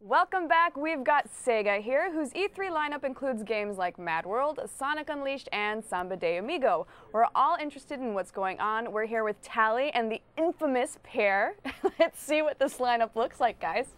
Welcome back. We've got Sega here, whose E3 lineup includes games like Mad World, Sonic Unleashed, and Samba de Amigo. We're all interested in what's going on. We're here with Tally and the infamous Pear. Let's see what this lineup looks like, guys.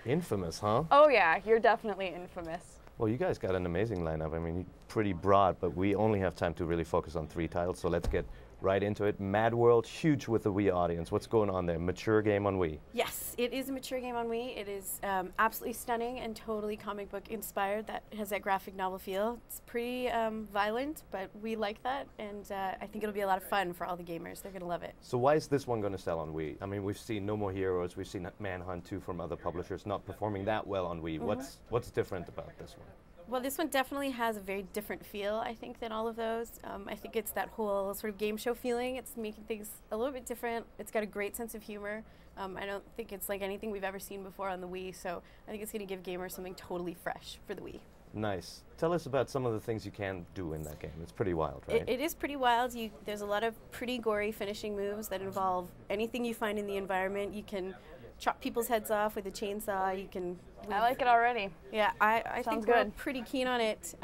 Infamous, huh? Oh yeah, you're definitely infamous. Well, you guys got an amazing lineup. I mean, pretty broad, but we only have time to really focus on 3 titles, so let's get right into it. Mad World, huge with the Wii audience. What's going on there? Mature game on Wii. Yes, it is a mature game on Wii. It is absolutely stunning and totally comic book inspired. That has that graphic novel feel. It's pretty violent, but we like that, and I think it'll be a lot of fun for all the gamers. They're going to love it. So why is this one going to sell on Wii? I mean, we've seen No More Heroes, we've seen Manhunt 2 from other publishers not performing that well on Wii. What's different about this one? Well, this one definitely has a very different feel, I think, than all of those. I think it's that whole sort of game show feeling. It's making things a little bit different. It's got a great sense of humor. I don't think it's like anything we've ever seen before on the Wii, so I think it's going to give gamers something totally fresh for the Wii. Nice. Tell us about some of the things you can do in that game. It's pretty wild, right? It is pretty wild. There's a lot of pretty gory finishing moves that involve anything you find in the environment. You can chop people's heads off with a chainsaw. You can. I like it already. Yeah, I think good. we're pretty keen on it.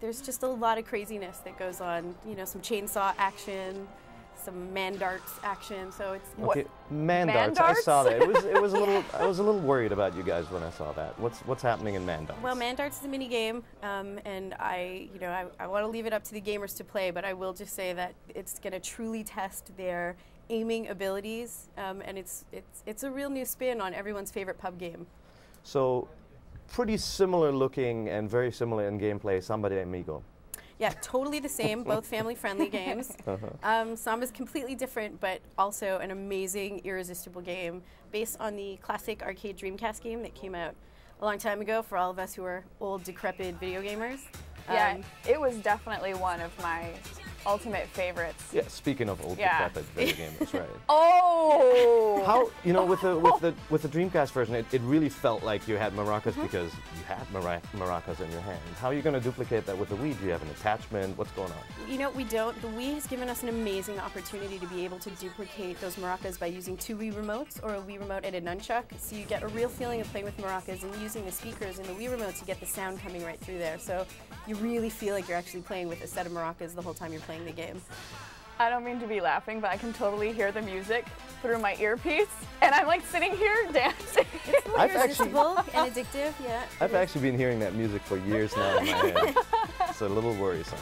There's just a lot of craziness that goes on. You know, some chainsaw action, some man darts action. So it's okay. Man darts. I saw that. It was a little. I was a little worried about you guys when I saw that. What's happening in man darts? Well, man darts is a mini game, and I want to leave it up to the gamers to play. But I will just say that it's going to truly test their aiming abilities, and it's a real new spin on everyone's favorite pub game. So, pretty similar looking and very similar in gameplay, Samba de Amigo. Yeah, totally the same, both family-friendly games. Samba's completely different, but also an amazing, irresistible game based on the classic arcade Dreamcast game that came out a long time ago for all of us who are old, decrepit video gamers. Yeah, it was definitely one of my ultimate favorites. Yeah, speaking of old decrepit video gamers, right? Oh! How, with the Dreamcast version, it really felt like you had maracas because you had maracas in your hand. How are you going to duplicate that with the Wii? Do you have an attachment? What's going on? You know, we don't. The Wii has given us an amazing opportunity to be able to duplicate those maracas by using 2 Wii remotes or a Wii remote and a nunchuck. So you get a real feeling of playing with maracas, and using the speakers in the Wii remotes, you get the sound coming right through there. So you really feel like you're actually playing with a set of maracas the whole time you're playing the game. I don't mean to be laughing, but I can totally hear the music through my earpiece, and I'm like sitting here dancing. It's irresistible and addictive, yeah. I've actually been hearing that music for years now in my head. It's a little worrisome.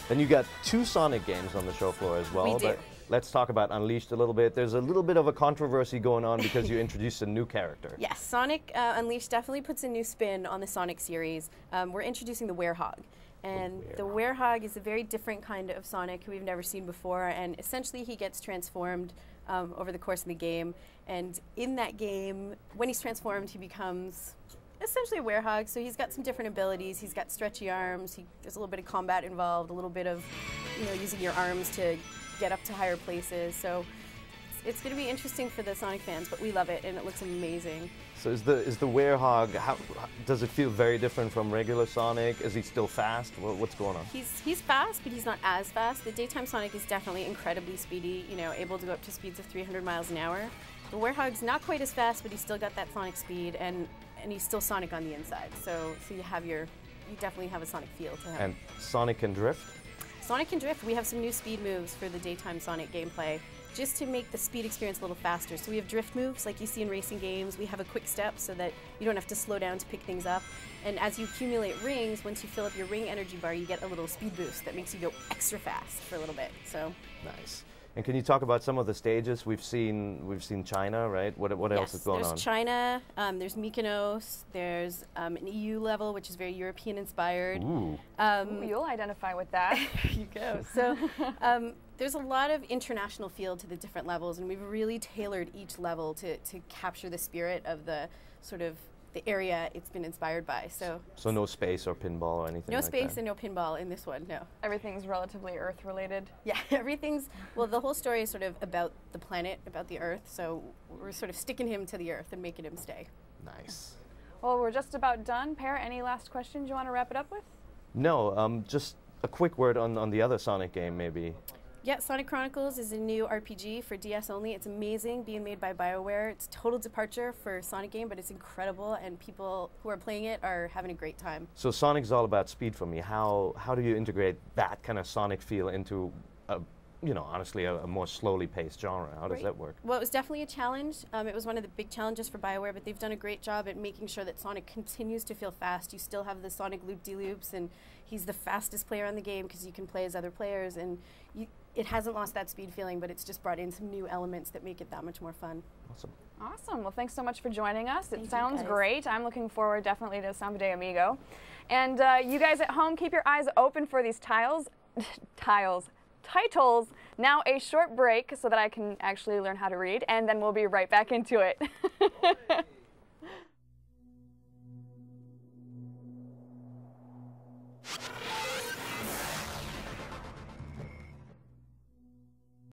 Then you got 2 Sonic games on the show floor as well. We do. But let's talk about Unleashed a little bit. There's a little bit of a controversy going on because you introduced a new character. Yes, Sonic Unleashed definitely puts a new spin on the Sonic series. We're introducing the Werehog. And the Werehog is a very different kind of Sonic who we've never seen before, and essentially he gets transformed over the course of the game. And in that game, when he's transformed, he becomes essentially a Werehog. So he's got some different abilities. He's got stretchy arms. There's a little bit of combat involved, a little bit of using your arms to get up to higher places. So it's going to be interesting for the Sonic fans, but we love it, and it looks amazing. So is the Werehog, does it feel very different from regular Sonic? Is he still fast? What's going on? He's fast, but he's not as fast. The daytime Sonic is definitely incredibly speedy, able to go up to speeds of 300 miles an hour. The Werehog's not quite as fast, but he's still got that Sonic speed, and he's still Sonic on the inside. So you definitely have a Sonic feel to him. And Sonic can drift? Sonic can drift. We have some new speed moves for the daytime Sonic gameplay, just to make the speed experience a little faster. So we have drift moves like you see in racing games. We have a quick step so that you don't have to slow down to pick things up. And as you accumulate rings, once you fill up your ring energy bar, you get a little speed boost that makes you go extra fast for a little bit. So nice. And can you talk about some of the stages? We've seen China, right? What else is going on? There's China, there's Mykonos, there's an EU level, which is very European inspired. Ooh. You'll identify with that. There you go. So there's a lot of international feel to the different levels, and we've really tailored each level to capture the spirit of the sort of the area it's been inspired by. So no space or pinball or anything no like space that? and no pinball in this one, no. Everything's relatively Earth related. Yeah, the whole story is sort of about the planet, about the Earth, so we're sort of sticking him to the Earth and making him stay. Nice. Well, we're just about done. Per, any last questions you want to wrap it up with? No, just a quick word on the other Sonic game, maybe. Yeah, Sonic Chronicles is a new RPG for DS only. It's amazing, being made by BioWare. It's a total departure for a Sonic game, but it's incredible, and people who are playing it are having a great time. So Sonic's all about speed for me. How do you integrate that kind of Sonic feel into honestly, a more slowly paced genre? How does that work? Well, it was definitely a challenge. It was one of the big challenges for BioWare, but they've done a great job at making sure that Sonic continues to feel fast. You still have the Sonic loop-de-loops, and he's the fastest player on the game because you can play as other players, and it hasn't lost that speed feeling, but it's just brought in some new elements that make it that much more fun. Awesome. Awesome. Well, thanks so much for joining us. It Thank sounds you, great. I'm looking forward definitely to Samba de Amigo. And you guys at home, keep your eyes open for these titles. Now a short break so that I can actually learn how to read, and then we'll be right back into it.